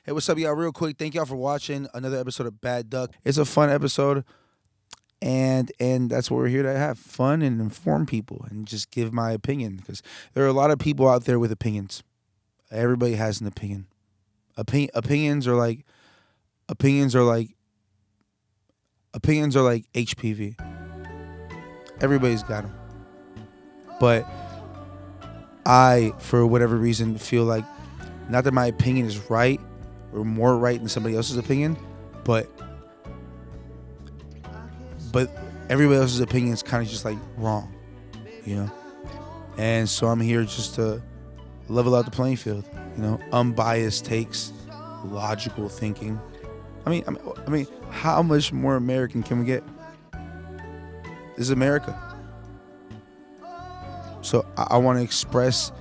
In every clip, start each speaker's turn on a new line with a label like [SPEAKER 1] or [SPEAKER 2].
[SPEAKER 1] Hey, what's up, y'all? Real quick, thank y'all for watching another episode of Bad Duck. It's a fun episode, and that's what we're here to have fun and inform people and just give my opinion because there are a lot of people out there with opinions. Everybody has an opinion. Opinions are like opinions are like opinions are like HPV. Everybody's got them, but I, for whatever reason, feel like not that my opinion is right or more right than somebody else's opinion, but but everybody else's opinion is kind of just like wrong, you know. And so I'm here just to level out the playing field, unbiased takes, logical thinking. I mean, how much more American can we get? This is America. So I want to express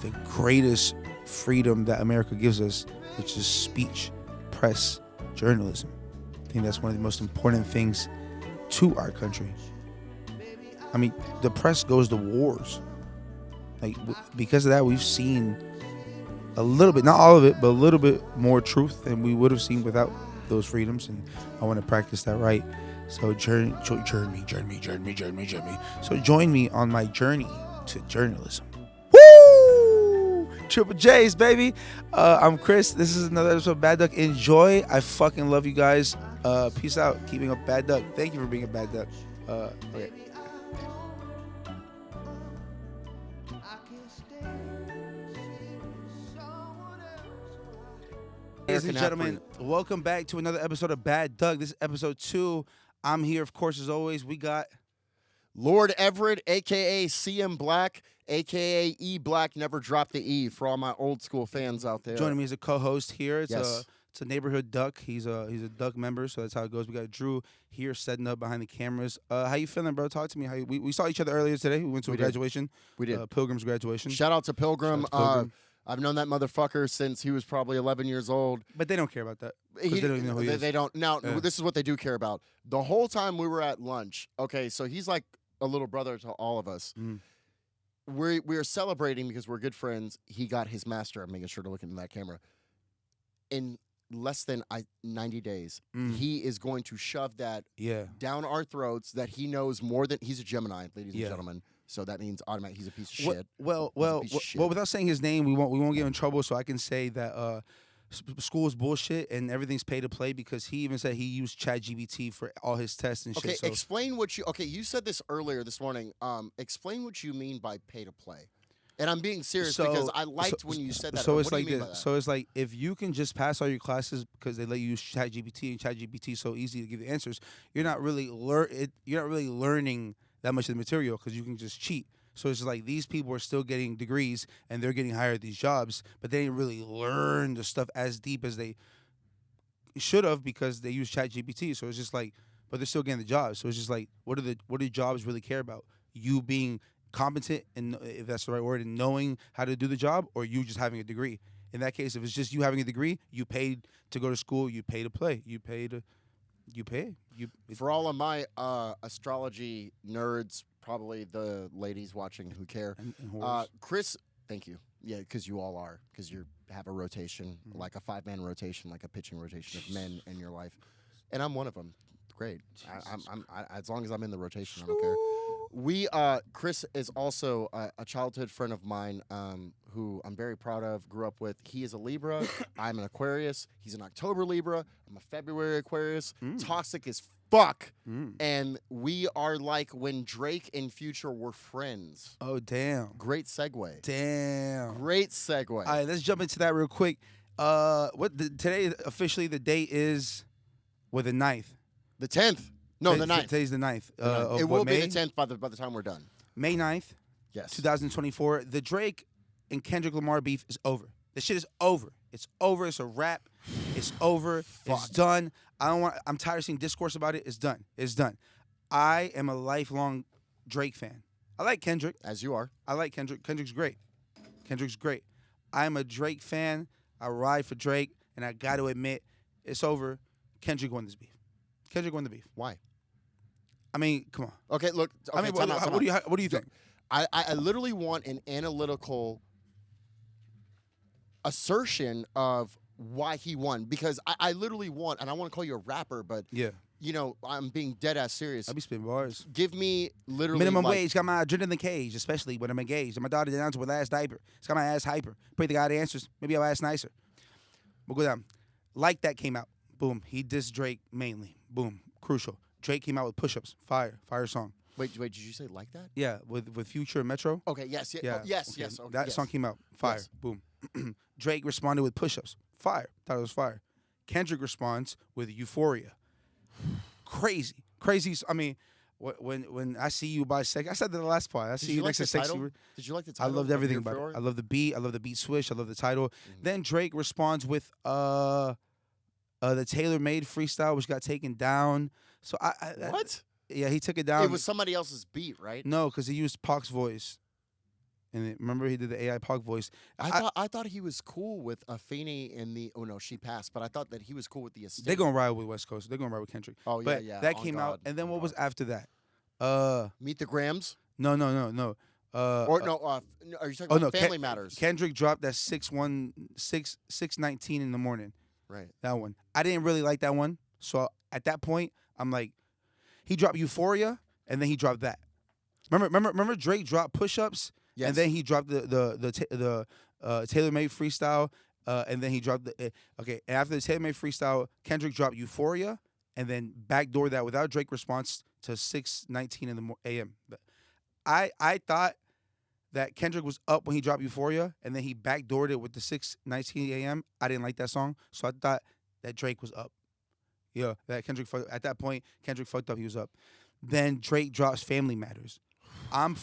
[SPEAKER 1] the greatest freedom that America gives us, which is speech, press, journalism. I think that's one of the most important things to our country. I mean, the press goes to wars. Because of that, we've seen a little bit, not all of it, but a little bit more truth than we would have seen without those freedoms. And I want to practice that right. So join me. So join me on my journey to journalism. Woo! Triple J's, baby. I'm Chris. This is another episode of Bad Duck. Enjoy. I fucking love you guys. Peace out. Keeping up Bad Duck. Thank you for being a Bad Duck. Okay. Ladies and gentlemen, welcome back to another episode of Bad Doug. This is episode 2. I'm here, of course, as always. We got
[SPEAKER 2] Lord Everett, a.k.a. CM Black, a.k.a. E Black, never drop the E for all my old school fans out there.
[SPEAKER 1] joining me as a co-host here. It's
[SPEAKER 2] Yes.
[SPEAKER 1] a neighborhood duck. He's a duck member, so that's how it goes. We got Drew here setting up behind the cameras. How you feeling, bro? Talk to me. We saw each other earlier today. We went to a
[SPEAKER 2] We did.
[SPEAKER 1] graduation.
[SPEAKER 2] We did.
[SPEAKER 1] Pilgrim's graduation.
[SPEAKER 2] Shout out to Pilgrim.
[SPEAKER 1] Shout out to Pilgrim.
[SPEAKER 2] I've known that motherfucker since he was probably 11 years old.
[SPEAKER 1] But they don't care about that. 'Cause they don't even know who he is.
[SPEAKER 2] They don't. Now,
[SPEAKER 1] Yeah.
[SPEAKER 2] this is what they do care about. The whole time we were at lunch, okay, so he's like a little brother to all of us.
[SPEAKER 1] Mm.
[SPEAKER 2] We are celebrating because we're good friends. He got his master. I'm making sure to look into that camera. In less than 90 days, he is going to shove that
[SPEAKER 1] Yeah.
[SPEAKER 2] down our throats that he knows more than he's a Gemini, ladies and
[SPEAKER 1] Yeah.
[SPEAKER 2] gentlemen. So that means automatically he's a piece of shit.
[SPEAKER 1] Well,
[SPEAKER 2] He's a piece of shit.
[SPEAKER 1] without saying his name, we won't get in trouble. So I can say that school is bullshit and everything's pay to play because he even said he used ChatGPT for all his tests and
[SPEAKER 2] Okay,
[SPEAKER 1] shit. So
[SPEAKER 2] explain what you. Okay, you said this earlier this morning. Explain what you mean by pay to play. And I'm being serious because I liked when you said that.
[SPEAKER 1] So
[SPEAKER 2] What
[SPEAKER 1] it's
[SPEAKER 2] do you
[SPEAKER 1] like
[SPEAKER 2] mean by
[SPEAKER 1] this.
[SPEAKER 2] that?
[SPEAKER 1] So it's like if you can just pass all your classes because they let you use ChatGPT and ChatGPT is so easy to give the answers, you're not really learning that much of the material because you can just cheat. So it's just like these people are still getting degrees and they're getting hired at these jobs, but they didn't really learn the stuff as deep as they should have because they use ChatGPT. So it's just like, but they're still getting the jobs. So it's just like, what do jobs really care about? You being competent and if that's the right word, and knowing how to do the job, or you just having a degree. In that case, if it's just you having a degree, you paid to go to school, you pay to play, you pay.
[SPEAKER 2] For all of my astrology nerds, probably the ladies watching who care,
[SPEAKER 1] and whores.
[SPEAKER 2] Chris, thank you. Yeah, because you all are, because you have a rotation, like a 5-man rotation, like a pitching rotation of men in your life, and I'm one of them. Great. As long as I'm in the rotation, I don't care. Chris is also a childhood friend of mine who I'm very proud of, grew up with. He is a Libra. I'm an Aquarius. He's an October Libra. I'm a February Aquarius. Toxic as fuck. And we are like when Drake and Future were friends.
[SPEAKER 1] Oh, damn.
[SPEAKER 2] Great segue.
[SPEAKER 1] Damn.
[SPEAKER 2] Great segue.
[SPEAKER 1] All right, let's jump into that real quick. Today officially the date is the 9th.
[SPEAKER 2] The 10th. No, the 9th.
[SPEAKER 1] Today's the 9th.
[SPEAKER 2] It will be the 10th by the time we're done.
[SPEAKER 1] May 9th,
[SPEAKER 2] Yes.
[SPEAKER 1] 2024. The Drake and Kendrick Lamar beef is over. The shit is over. It's over. It's a wrap. It's over. It's done. I'm tired of seeing discourse about it. It's done. It's done. I am a lifelong Drake fan. I like Kendrick.
[SPEAKER 2] As you are.
[SPEAKER 1] I like Kendrick. Kendrick's great. I'm a Drake fan. I ride for Drake, and I got to admit, it's over. Kendrick won this beef. Kendrick won the beef.
[SPEAKER 2] Why?
[SPEAKER 1] I mean, come on.
[SPEAKER 2] Okay, look. Okay,
[SPEAKER 1] I mean,
[SPEAKER 2] time out.
[SPEAKER 1] what do you think?
[SPEAKER 2] I literally want an analytical assertion of why he won, because I literally want, and I want to call you a rapper, but
[SPEAKER 1] Yeah.
[SPEAKER 2] you know, I'm being dead ass serious.
[SPEAKER 1] I be spitting bars.
[SPEAKER 2] Give me literally
[SPEAKER 1] Minimum
[SPEAKER 2] like,
[SPEAKER 1] wage got my adrenaline in the cage, especially when I'm engaged. And my daughter down to her last diaper. It's got my ass hyper. Pray the God answers. Maybe I'll ask nicer. We'll go down. Like That came out. Boom. He dissed Drake mainly. Boom. Crucial. Drake came out with Push-Ups. Fire. Fire song.
[SPEAKER 2] Wait, did you say Like That?
[SPEAKER 1] Yeah, with Future and Metro.
[SPEAKER 2] Okay, yes,
[SPEAKER 1] Yeah.
[SPEAKER 2] oh, yes,
[SPEAKER 1] okay.
[SPEAKER 2] yes. Okay,
[SPEAKER 1] That
[SPEAKER 2] yes.
[SPEAKER 1] song came out. Fire.
[SPEAKER 2] Yes.
[SPEAKER 1] Boom. Drake responded with Push-Ups. Fire. Thought it was fire. Kendrick responds with Euphoria. Crazy. Crazy. I mean, when I see you by sexy, I said that the last part. I
[SPEAKER 2] Did
[SPEAKER 1] see
[SPEAKER 2] you
[SPEAKER 1] you
[SPEAKER 2] like
[SPEAKER 1] next
[SPEAKER 2] the
[SPEAKER 1] to sexy.
[SPEAKER 2] title? Did you like the
[SPEAKER 1] I
[SPEAKER 2] title?
[SPEAKER 1] loved
[SPEAKER 2] of
[SPEAKER 1] everything about it.
[SPEAKER 2] Euphoria?
[SPEAKER 1] I love the beat. I love the beat switch. I love the title. Then Drake responds with the Taylor Made freestyle, which got taken down. So
[SPEAKER 2] What?
[SPEAKER 1] Yeah, he took it down.
[SPEAKER 2] It was somebody else's beat, right?
[SPEAKER 1] No, because he used Pac's voice. And remember, he did the AI Pac voice.
[SPEAKER 2] I thought he was cool with Afeni in the. Oh no, she passed. But I thought that he was cool with the estate.
[SPEAKER 1] They're gonna ride with West Coast. They're gonna ride with Kendrick.
[SPEAKER 2] Oh yeah,
[SPEAKER 1] But
[SPEAKER 2] yeah.
[SPEAKER 1] that
[SPEAKER 2] on
[SPEAKER 1] came
[SPEAKER 2] God,
[SPEAKER 1] out, and then
[SPEAKER 2] on
[SPEAKER 1] what was
[SPEAKER 2] God.
[SPEAKER 1] after that?
[SPEAKER 2] Meet the Grams?
[SPEAKER 1] No.
[SPEAKER 2] Or
[SPEAKER 1] no,
[SPEAKER 2] are you talking
[SPEAKER 1] oh
[SPEAKER 2] about
[SPEAKER 1] no,
[SPEAKER 2] Family Matters?
[SPEAKER 1] Kendrick dropped that 619 in the morning.
[SPEAKER 2] Right.
[SPEAKER 1] That one. I didn't really like that one. So at that point, I'm like, he dropped Euphoria, and then he dropped that. Remember Drake dropped Push-Ups,
[SPEAKER 2] Yes.
[SPEAKER 1] and then he dropped the Taylor Made freestyle, and then he dropped the okay. And after the Taylor Made freestyle, Kendrick dropped Euphoria, and then backdoor that without Drake response to 6:19 in the a.m. I thought that Kendrick was up when he dropped Euphoria, and then he backdoored it with the 6:19 a.m. I didn't like that song, so I thought that Drake was up. Yeah, that Kendrick at that point Kendrick fucked up. He was up. Then Drake drops Family Matters. I'm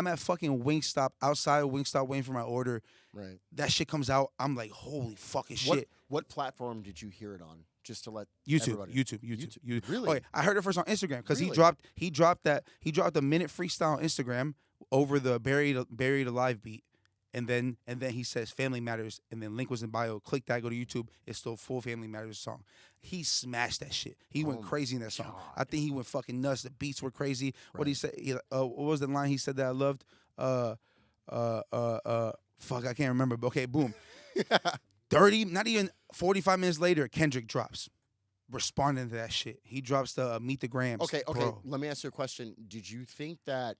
[SPEAKER 1] at fucking Wingstop, outside of Wingstop waiting for my order.
[SPEAKER 2] Right.
[SPEAKER 1] That shit comes out. I'm like, holy fucking shit.
[SPEAKER 2] What platform did you hear it on? Just to let
[SPEAKER 1] YouTube,
[SPEAKER 2] everybody.
[SPEAKER 1] YouTube.
[SPEAKER 2] Really?
[SPEAKER 1] Oh, yeah, I heard it first on Instagram because
[SPEAKER 2] Really?
[SPEAKER 1] he dropped a minute freestyle on Instagram over the Buried Alive beat. And then he says Family Matters, and then link was in bio. Click that, go to YouTube. It's still full Family Matters song. He smashed that shit. He went crazy in that song.
[SPEAKER 2] God.
[SPEAKER 1] I think he went fucking nuts. The beats were crazy. What
[SPEAKER 2] Right.
[SPEAKER 1] he said? What was the line he said that I loved? Fuck, I can't remember. But okay, boom. 30, not even 45 minutes later, Kendrick drops. Responding to that shit. He drops the Meet the Grams.
[SPEAKER 2] Okay.
[SPEAKER 1] Bro.
[SPEAKER 2] Let me ask you a question. Did you think that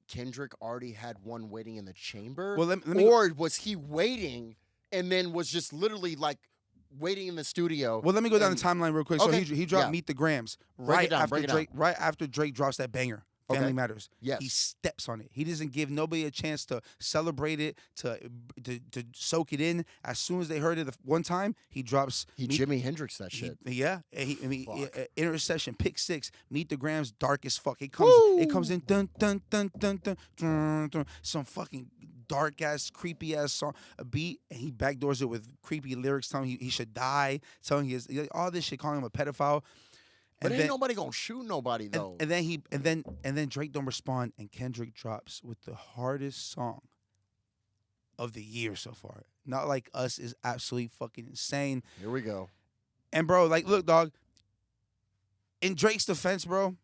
[SPEAKER 2] Kendrick already had one waiting in the chamber?
[SPEAKER 1] Well, let me
[SPEAKER 2] or was he waiting and then was just literally like waiting in the studio?
[SPEAKER 1] Well, let me go down
[SPEAKER 2] and-
[SPEAKER 1] the timeline real quick.
[SPEAKER 2] Okay,
[SPEAKER 1] So he dropped
[SPEAKER 2] yeah.
[SPEAKER 1] Meet the Grams
[SPEAKER 2] Break it down, break it down.
[SPEAKER 1] Right after Drake drops that banger, Family
[SPEAKER 2] Okay.
[SPEAKER 1] Matters.
[SPEAKER 2] Yes.
[SPEAKER 1] He steps on it. He doesn't give nobody a chance to celebrate it, to soak it in. As soon as they heard it one time, he drops.
[SPEAKER 2] He
[SPEAKER 1] Meet-
[SPEAKER 2] Jimi Hendrix that shit.
[SPEAKER 1] Yeah,
[SPEAKER 2] Fuck.
[SPEAKER 1] intercession, pick 6, Meet the Grams, dark as fuck. It comes in dun dun dun dun dun dun, dun, some fucking dark ass, creepy ass song, a beat, and he backdoors it with creepy lyrics, telling he should die, telling all this shit, calling him a pedophile.
[SPEAKER 2] But
[SPEAKER 1] And
[SPEAKER 2] ain't nobody gonna shoot nobody though.
[SPEAKER 1] and then Drake don't respond, and Kendrick drops with the hardest song of the year so far. Not Like Us is absolutely fucking insane.
[SPEAKER 2] Here we go.
[SPEAKER 1] And bro, like, look, dog. In Drake's defense, bro,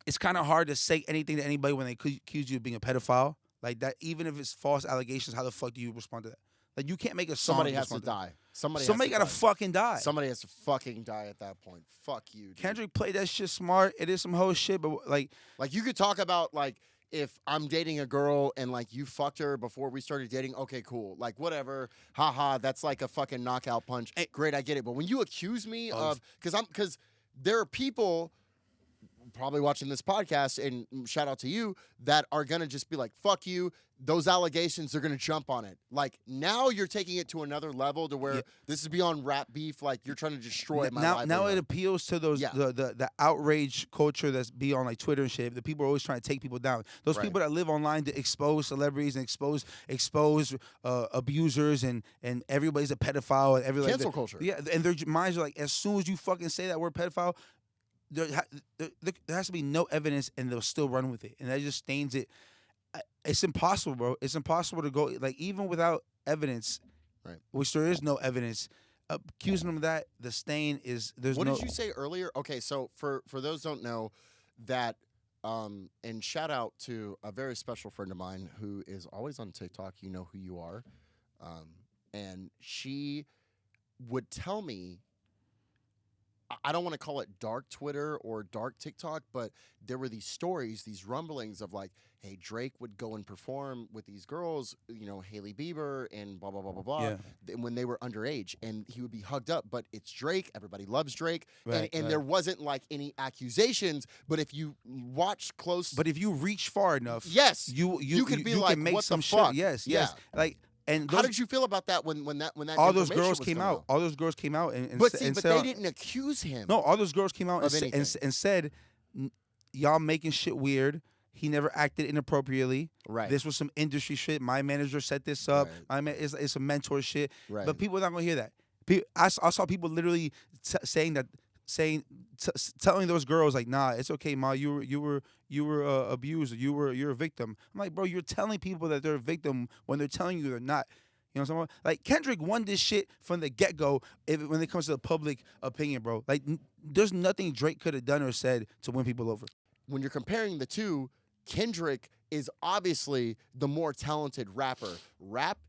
[SPEAKER 1] it's kind of hard to say anything to anybody when they accuse you of being a pedophile. Like that, even if it's false allegations, how the fuck do you respond to that? Like, you can't make a song.
[SPEAKER 2] Somebody has to
[SPEAKER 1] respond
[SPEAKER 2] die. Somebody
[SPEAKER 1] gotta
[SPEAKER 2] has to
[SPEAKER 1] fucking die.
[SPEAKER 2] die. Somebody has to fucking die at that point. Fuck you, dude.
[SPEAKER 1] Kendrick played that shit smart. It is some whole shit, but like,
[SPEAKER 2] Like you could talk about like if I'm dating a girl and like you fucked her before we started dating, okay, cool. Like whatever. Haha, that's like a fucking knockout punch. Great, I get it. But when you accuse me of because there are people probably watching this podcast, and shout out to you, that are gonna just be like, fuck you. Those allegations, they're gonna jump on it. Like now you're taking it to another level to where this is beyond rap beef. Like you're trying to destroy my
[SPEAKER 1] now
[SPEAKER 2] livelihood.
[SPEAKER 1] it appeals to those
[SPEAKER 2] Yeah.
[SPEAKER 1] the outrage culture that's be on like Twitter and shit. The people are always trying to take people down. Those
[SPEAKER 2] Right.
[SPEAKER 1] people that live online to expose celebrities and expose abusers and everybody's a pedophile and everybody.
[SPEAKER 2] Cancel culture.
[SPEAKER 1] Yeah, and their minds are like, as soon as you fucking say that word pedophile, there has to be no evidence, and they'll still run with it, and that just stains it. It's impossible, bro. It's impossible to go like even without evidence,
[SPEAKER 2] Right.
[SPEAKER 1] which there is no evidence. Accusing them of that, the stain is there's
[SPEAKER 2] What
[SPEAKER 1] no.
[SPEAKER 2] did you say earlier? Okay, so for those who don't know that, and shout out to a very special friend of mine who is always on TikTok. You know who you are. And she would tell me, I don't want to call it dark Twitter or dark TikTok, but there were these stories, these rumblings of like, hey, Drake would go and perform with these girls, Hailey Bieber and blah, blah, blah, blah, blah,
[SPEAKER 1] Yeah.
[SPEAKER 2] when they were underage. And he would be hugged up, but it's Drake. Everybody loves Drake.
[SPEAKER 1] Right,
[SPEAKER 2] and
[SPEAKER 1] right.
[SPEAKER 2] there wasn't like any accusations, but if you watch close.
[SPEAKER 1] But if you reach far enough,
[SPEAKER 2] Yes,
[SPEAKER 1] you
[SPEAKER 2] could be
[SPEAKER 1] you
[SPEAKER 2] like,
[SPEAKER 1] can make
[SPEAKER 2] what
[SPEAKER 1] some
[SPEAKER 2] the fuck?
[SPEAKER 1] shit. Yes,
[SPEAKER 2] Yeah.
[SPEAKER 1] yes. Like, and
[SPEAKER 2] How
[SPEAKER 1] those,
[SPEAKER 2] did you feel about that when that
[SPEAKER 1] all those
[SPEAKER 2] information
[SPEAKER 1] girls
[SPEAKER 2] was
[SPEAKER 1] came
[SPEAKER 2] coming
[SPEAKER 1] out. All those girls came out and
[SPEAKER 2] But
[SPEAKER 1] sa-
[SPEAKER 2] see,
[SPEAKER 1] and
[SPEAKER 2] but
[SPEAKER 1] said,
[SPEAKER 2] they didn't accuse him.
[SPEAKER 1] no, all those girls came out and,
[SPEAKER 2] Of
[SPEAKER 1] sa- and, s-
[SPEAKER 2] anything.
[SPEAKER 1] and said, y'all making shit weird. He never acted inappropriately.
[SPEAKER 2] Right.
[SPEAKER 1] This was some industry shit. My manager set this up.
[SPEAKER 2] Right.
[SPEAKER 1] It's some mentor shit.
[SPEAKER 2] Right.
[SPEAKER 1] But people are not gonna hear that. I saw people literally telling those girls like, nah, it's okay, ma. You were abused. You're a victim. I'm like, bro, you're telling people that they're a victim when they're telling you they're not. You know what I'm saying? Like, Kendrick won this shit from the get-go when it comes to the public opinion, bro. Like, there's nothing Drake could have done or said to win people over.
[SPEAKER 2] When you're comparing the two, Kendrick is obviously the more talented rapper. Rap,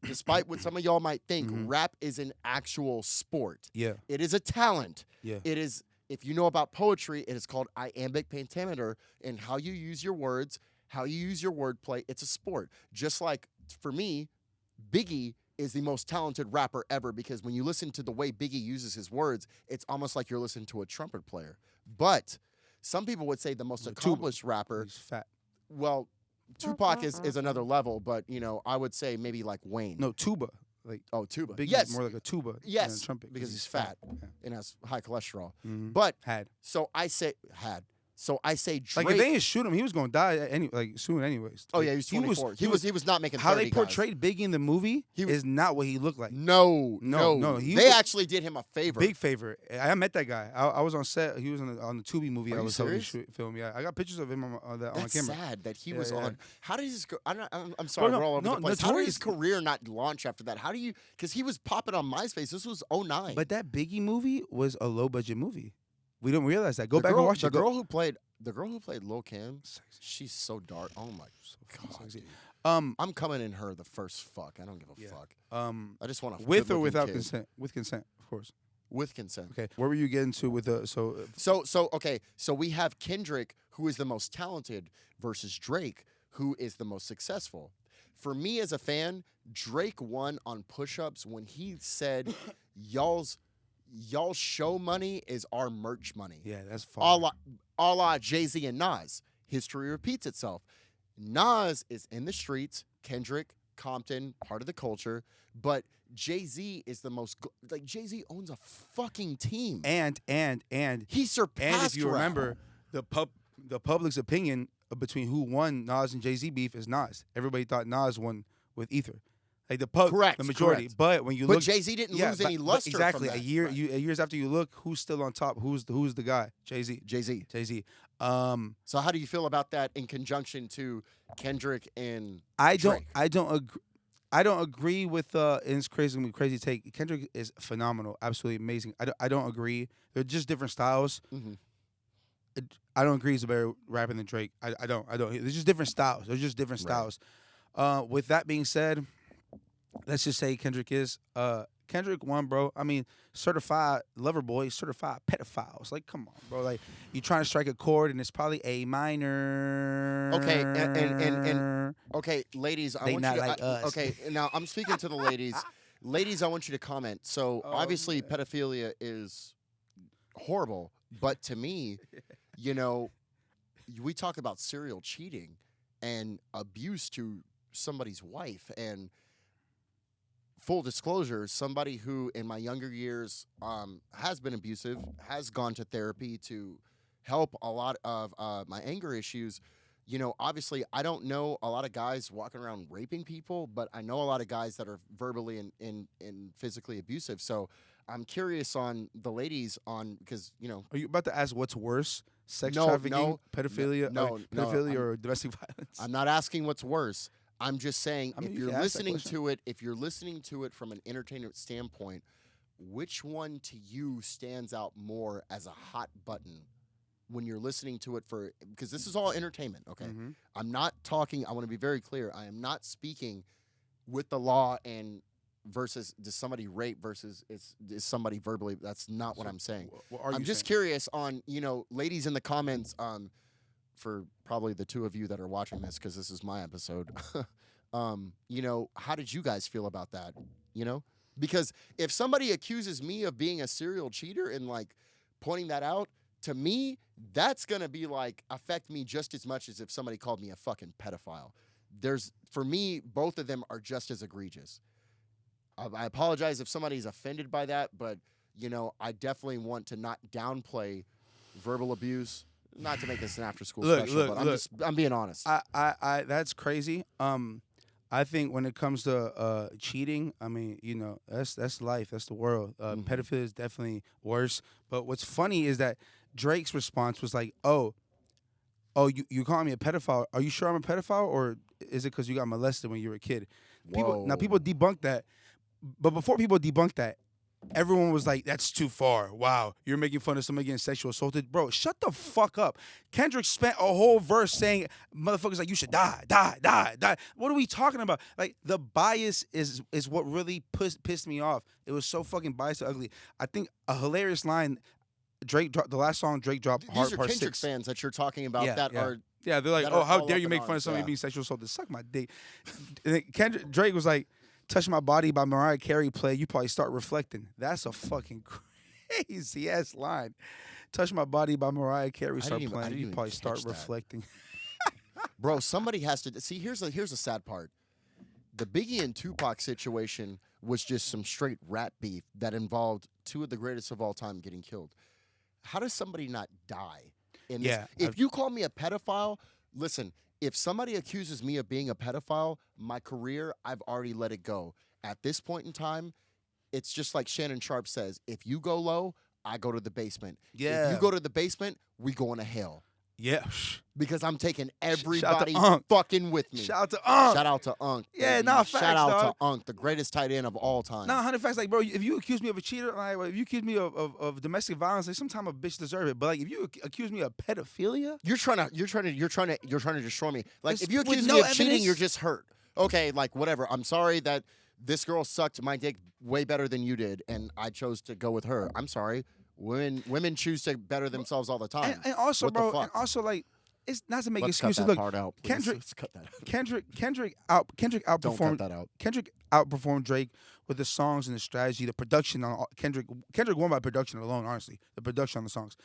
[SPEAKER 2] despite what some of y'all might think, rap is an actual sport.
[SPEAKER 1] Yeah.
[SPEAKER 2] It is a talent.
[SPEAKER 1] Yeah.
[SPEAKER 2] It is, if you know about poetry, it is called iambic pentameter, and how you use your words, how you use your wordplay, it's a sport. Just like, for me, Biggie is the most talented rapper ever, because when you listen to the way Biggie uses his words, it's almost like you're listening to a trumpet player. But some people would say the most accomplished rapper,
[SPEAKER 1] He's fat.
[SPEAKER 2] well, Tupac is another level, but I would say maybe like Wayne.
[SPEAKER 1] No, tuba. Like,
[SPEAKER 2] Oh, tuba.
[SPEAKER 1] Biggie's
[SPEAKER 2] Yes.
[SPEAKER 1] more like a tuba than
[SPEAKER 2] Yes,
[SPEAKER 1] a trumpet
[SPEAKER 2] because he's fat
[SPEAKER 1] Yeah.
[SPEAKER 2] and has high cholesterol.
[SPEAKER 1] Mhm.
[SPEAKER 2] But
[SPEAKER 1] Had.
[SPEAKER 2] so I say Drake.
[SPEAKER 1] Like, if they didn't shoot him, he was gonna die soon anyways.
[SPEAKER 2] Oh
[SPEAKER 1] Like,
[SPEAKER 2] yeah, he was 24. He was not making
[SPEAKER 1] how
[SPEAKER 2] 30,
[SPEAKER 1] they
[SPEAKER 2] guys.
[SPEAKER 1] portrayed Biggie in the movie
[SPEAKER 2] He was-
[SPEAKER 1] is not what he looked like.
[SPEAKER 2] No.
[SPEAKER 1] he
[SPEAKER 2] They
[SPEAKER 1] was-
[SPEAKER 2] actually did him a favor.
[SPEAKER 1] Big favor. I met that guy. I was on set. He was on the Tubi movie.
[SPEAKER 2] Are
[SPEAKER 1] I
[SPEAKER 2] you
[SPEAKER 1] was helping
[SPEAKER 2] serious?
[SPEAKER 1] film. Yeah, I got pictures of him on
[SPEAKER 2] That's
[SPEAKER 1] camera.
[SPEAKER 2] sad that he
[SPEAKER 1] Yeah,
[SPEAKER 2] was
[SPEAKER 1] yeah.
[SPEAKER 2] on. How did his? I'm sorry,
[SPEAKER 1] no,
[SPEAKER 2] we're all over
[SPEAKER 1] no,
[SPEAKER 2] the place. How did his
[SPEAKER 1] Notorious-
[SPEAKER 2] career not launch after that? How do you? Because he was popping on MySpace. This was 2009.
[SPEAKER 1] But that Biggie movie was a low budget movie. We don't realize that. Go
[SPEAKER 2] the
[SPEAKER 1] back
[SPEAKER 2] girl,
[SPEAKER 1] and watch
[SPEAKER 2] the
[SPEAKER 1] it.
[SPEAKER 2] girl who played Lil Kim.
[SPEAKER 1] Sexy.
[SPEAKER 2] She's so dark. Oh my god,
[SPEAKER 1] sexy.
[SPEAKER 2] dude.
[SPEAKER 1] Um,
[SPEAKER 2] I'm coming in her the first fuck. I don't give a
[SPEAKER 1] Yeah.
[SPEAKER 2] fuck.
[SPEAKER 1] um,
[SPEAKER 2] I just want to
[SPEAKER 1] with or without consent? With consent, of course.
[SPEAKER 2] With consent.
[SPEAKER 1] Okay. Where were you getting to with the
[SPEAKER 2] So we have Kendrick, who is the most talented, versus Drake, who is the most successful. For me as a fan, Drake won on push-ups when he said, "Y'all's show money is our merch money."
[SPEAKER 1] Yeah, that's
[SPEAKER 2] A la Jay-Z and Nas. History repeats itself. Nas is in the streets. Kendrick, Compton, part of the culture, but Jay-Z is the most like Jay-Z owns a fucking team.
[SPEAKER 1] And
[SPEAKER 2] He surpassed.
[SPEAKER 1] And if you
[SPEAKER 2] rap.
[SPEAKER 1] remember, the public's opinion between who won Nas and Jay-Z beef is Nas. Everybody thought Nas won with Ether. Like
[SPEAKER 2] Correct,
[SPEAKER 1] the majority.
[SPEAKER 2] correct.
[SPEAKER 1] But when you
[SPEAKER 2] But
[SPEAKER 1] look,
[SPEAKER 2] Jay-Z didn't lose any
[SPEAKER 1] but
[SPEAKER 2] luster.
[SPEAKER 1] exactly.
[SPEAKER 2] From that.
[SPEAKER 1] Years after you look, who's still on top? Who's the guy? Jay-Z.
[SPEAKER 2] Jay-Z.
[SPEAKER 1] Jay-Z.
[SPEAKER 2] So how do you feel about that in conjunction to Kendrick and
[SPEAKER 1] I
[SPEAKER 2] Drake?
[SPEAKER 1] don't agree with and it's crazy take. Kendrick is phenomenal, absolutely amazing. I don't agree. They're just different styles.
[SPEAKER 2] Mhm.
[SPEAKER 1] I don't agree he's a better rapper than Drake. I don't. They're just different styles. They're just different
[SPEAKER 2] Right.
[SPEAKER 1] styles. With that being said, let's just say Kendrick won, bro. I mean, certified lover boy, certified pedophiles. Like, come on, bro. Like, you trying to strike a chord and it's probably A minor.
[SPEAKER 2] Okay, and okay, ladies, I
[SPEAKER 1] They
[SPEAKER 2] want
[SPEAKER 1] not
[SPEAKER 2] you to.
[SPEAKER 1] like us.
[SPEAKER 2] Okay, now I'm speaking to the ladies. Ladies, I want you to comment. So
[SPEAKER 1] Oh,
[SPEAKER 2] obviously,
[SPEAKER 1] man.
[SPEAKER 2] pedophilia is horrible, but to me, we talk about serial cheating and abuse to somebody's wife, and full disclosure, somebody who in my younger years has been abusive, has gone to therapy to help a lot of my anger issues. Obviously, I don't know a lot of guys walking around raping people, but I know a lot of guys that are verbally and physically abusive. So I'm curious on the ladies because
[SPEAKER 1] Are you about to ask what's worse? Sex
[SPEAKER 2] No,
[SPEAKER 1] trafficking,
[SPEAKER 2] no,
[SPEAKER 1] pedophilia,
[SPEAKER 2] no, no,
[SPEAKER 1] pedophilia, or domestic violence?
[SPEAKER 2] I'm not asking what's worse. I'm just saying
[SPEAKER 1] I mean,
[SPEAKER 2] if
[SPEAKER 1] you
[SPEAKER 2] you're
[SPEAKER 1] can ask that
[SPEAKER 2] listening
[SPEAKER 1] question.
[SPEAKER 2] to it, if you're listening to it from an entertainment standpoint, which one to you stands out more as a hot button when you're listening to it because this is all entertainment, okay?
[SPEAKER 1] Mhm.
[SPEAKER 2] I'm not talking, I want to be very clear. I am not speaking with the law and versus does somebody rape versus is somebody verbally. That's not what I'm saying.
[SPEAKER 1] What are you
[SPEAKER 2] I'm just
[SPEAKER 1] saying?
[SPEAKER 2] curious on, ladies in the comments, for probably the two of you that are watching this, because this is my episode. How did you guys feel about that? Because if somebody accuses me of being a serial cheater and like pointing that out, to me, that's gonna be like affect me just as much as if somebody called me a fucking pedophile. For me, both of them are just as egregious. I apologize if somebody's offended by that, but I definitely want to not downplay verbal abuse. Not to make this an after school special, but I'm being honest.
[SPEAKER 1] I that's crazy. I think when it comes to cheating, I mean, that's life, that's the world. Pedophilia is definitely worse. But what's funny is that Drake's response was like, "Oh, you calling me a pedophile? Are you sure I'm a pedophile, or is it because you got molested when you were a kid?" People debunk that, but before people debunk that, everyone was like, "That's too far. Wow, you're making fun of somebody getting sexual assaulted, bro. Shut the fuck up." Kendrick spent a whole verse saying, "Motherfuckers like you should die, die, die, die." What are we talking about? Like the bias is what really pissed me off. It was so fucking biased and ugly. I think a hilarious line. Drake dropped the last song. Drake dropped.
[SPEAKER 2] These
[SPEAKER 1] Heart
[SPEAKER 2] are
[SPEAKER 1] Part
[SPEAKER 2] Kendrick
[SPEAKER 1] 6.
[SPEAKER 2] fans that you're talking about
[SPEAKER 1] Yeah,
[SPEAKER 2] that
[SPEAKER 1] yeah.
[SPEAKER 2] are.
[SPEAKER 1] Yeah, they're like,
[SPEAKER 2] that
[SPEAKER 1] "Oh,
[SPEAKER 2] are
[SPEAKER 1] how
[SPEAKER 2] all
[SPEAKER 1] dare
[SPEAKER 2] up
[SPEAKER 1] you
[SPEAKER 2] in
[SPEAKER 1] make fun of
[SPEAKER 2] arms,
[SPEAKER 1] somebody
[SPEAKER 2] yeah.
[SPEAKER 1] being sexual assaulted? Suck my dick." And then Drake was like, "Touch My Body" by Mariah Carey play, you probably start reflecting. That's a fucking crazy ass line. "Touch My Body" by Mariah Carey start
[SPEAKER 2] didn't
[SPEAKER 1] playing, you
[SPEAKER 2] even
[SPEAKER 1] probably start
[SPEAKER 2] catch that.
[SPEAKER 1] reflecting.
[SPEAKER 2] Bro, somebody has to see. Here's the sad part. The Biggie and Tupac situation was just some straight rap beef that involved two of the greatest of all time getting killed. How does somebody not die in this?
[SPEAKER 1] Yeah,
[SPEAKER 2] If you call me a pedophile, listen, if somebody accuses me of being a pedophile, my career, I've already let it go. At this point in time, it's just like Shannon Sharp says, if you go low, I go to the basement. If
[SPEAKER 1] Yeah.
[SPEAKER 2] you go to the basement, we going to hell.
[SPEAKER 1] Yeah.
[SPEAKER 2] Because I'm taking
[SPEAKER 1] Shout out to
[SPEAKER 2] everybody
[SPEAKER 1] Unc.
[SPEAKER 2] fucking with me.
[SPEAKER 1] Shout out to Unc.
[SPEAKER 2] Shout out to Unc.
[SPEAKER 1] Yeah,
[SPEAKER 2] baby.
[SPEAKER 1] nah,
[SPEAKER 2] Shout
[SPEAKER 1] facts,
[SPEAKER 2] out
[SPEAKER 1] dog.
[SPEAKER 2] to Unc, the greatest tight end of all time.
[SPEAKER 1] Nah, 100 facts. Like, bro, if you accuse me of a cheater, like, if you accuse me of domestic violence, like, sometimes a bitch deserve it. But like, if you accuse me of pedophilia,
[SPEAKER 2] You're trying to destroy me. Like,
[SPEAKER 1] It's
[SPEAKER 2] if you
[SPEAKER 1] with
[SPEAKER 2] accuse
[SPEAKER 1] no
[SPEAKER 2] me of cheating,
[SPEAKER 1] evidence.
[SPEAKER 2] you're just hurt. Okay, like whatever. I'm sorry that this girl sucked my dick way better than you did, and I chose to go with her. I'm sorry. Women choose to better themselves all the time.
[SPEAKER 1] and also,
[SPEAKER 2] What the
[SPEAKER 1] bro,
[SPEAKER 2] fuck?
[SPEAKER 1] and also like, it's not to make
[SPEAKER 2] Let's cut
[SPEAKER 1] excuses.
[SPEAKER 2] that
[SPEAKER 1] Look,
[SPEAKER 2] part out. Please.
[SPEAKER 1] Kendrick-
[SPEAKER 2] Let's cut that out.
[SPEAKER 1] Kendrick
[SPEAKER 2] Don't cut
[SPEAKER 1] outperformed.
[SPEAKER 2] that out.
[SPEAKER 1] Kendrick outperformed Drake with the songs and the strategy, the production on Kendrick. Kendrick won by production alone, honestly. The production on the songs,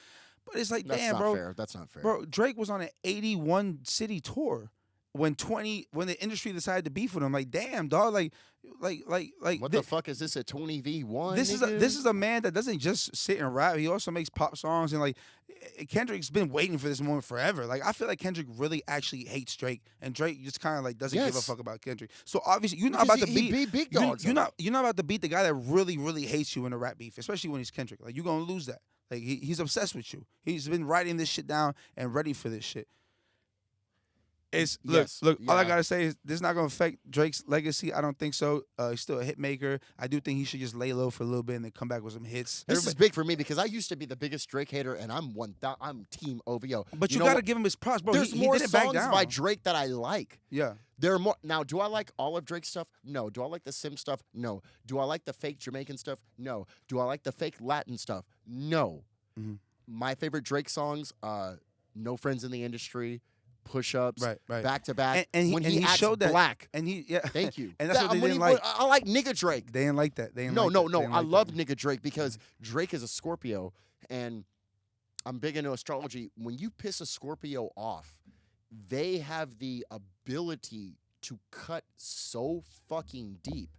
[SPEAKER 1] but it's like,
[SPEAKER 2] That's
[SPEAKER 1] damn,
[SPEAKER 2] not
[SPEAKER 1] bro,
[SPEAKER 2] fair. That's not fair.
[SPEAKER 1] bro. Drake was on an 81 city tour when the industry decided to beef with him. Like, damn, dog. Like
[SPEAKER 2] What the fuck is this at 20v1?
[SPEAKER 1] this is a man that doesn't just sit and rap. He also makes pop songs, and like Kendrick's been waiting for this moment forever. Like, I feel like Kendrick really actually hates Drake, and Drake just kind of like doesn't give a
[SPEAKER 2] Yes.
[SPEAKER 1] fuck about Kendrick. So obviously you're not
[SPEAKER 2] Because
[SPEAKER 1] about to
[SPEAKER 2] he
[SPEAKER 1] beat
[SPEAKER 2] beat big dogs.
[SPEAKER 1] You're not about to beat the guy that really hates you in a rap beef, especially when he's Kendrick. Like, you're gonna lose that. Like, he's obsessed with you. He's been writing this shit down and ready for this shit. It's
[SPEAKER 2] Yes,
[SPEAKER 1] look. All I
[SPEAKER 2] yeah.
[SPEAKER 1] gotta say is this is not gonna affect Drake's legacy. I don't think so. He's still a hit maker. I do think he should just lay low for a little bit and then come back with some hits.
[SPEAKER 2] This is big for me because I used to be the biggest Drake hater, and I'm Team OVO.
[SPEAKER 1] But you
[SPEAKER 2] know
[SPEAKER 1] gotta
[SPEAKER 2] what?
[SPEAKER 1] give him his props, bro.
[SPEAKER 2] There's
[SPEAKER 1] he
[SPEAKER 2] more
[SPEAKER 1] did it back
[SPEAKER 2] songs
[SPEAKER 1] down.
[SPEAKER 2] by Drake that I like.
[SPEAKER 1] Yeah.
[SPEAKER 2] There are more. Now, do I like all of Drake's stuff? No. Do I like the Sim stuff? No. Do I like the fake Jamaican stuff? No. Do I like the fake Latin stuff? No.
[SPEAKER 1] Mhm.
[SPEAKER 2] My favorite Drake songs, No Friends in the Industry, Push Ups,
[SPEAKER 1] Right.
[SPEAKER 2] Back to Back.
[SPEAKER 1] And
[SPEAKER 2] when
[SPEAKER 1] he
[SPEAKER 2] acts
[SPEAKER 1] showed that.
[SPEAKER 2] black.
[SPEAKER 1] And
[SPEAKER 2] Thank you.
[SPEAKER 1] And that's what they didn't like.
[SPEAKER 2] I like nigga Drake.
[SPEAKER 1] They didn't like that. They didn't
[SPEAKER 2] No,
[SPEAKER 1] like
[SPEAKER 2] no,
[SPEAKER 1] that.
[SPEAKER 2] no.
[SPEAKER 1] They didn't
[SPEAKER 2] I
[SPEAKER 1] like
[SPEAKER 2] love
[SPEAKER 1] that.
[SPEAKER 2] nigga Drake because Drake is a Scorpio, and I'm big into astrology. When you piss a Scorpio off, they have the ability to cut so fucking deep.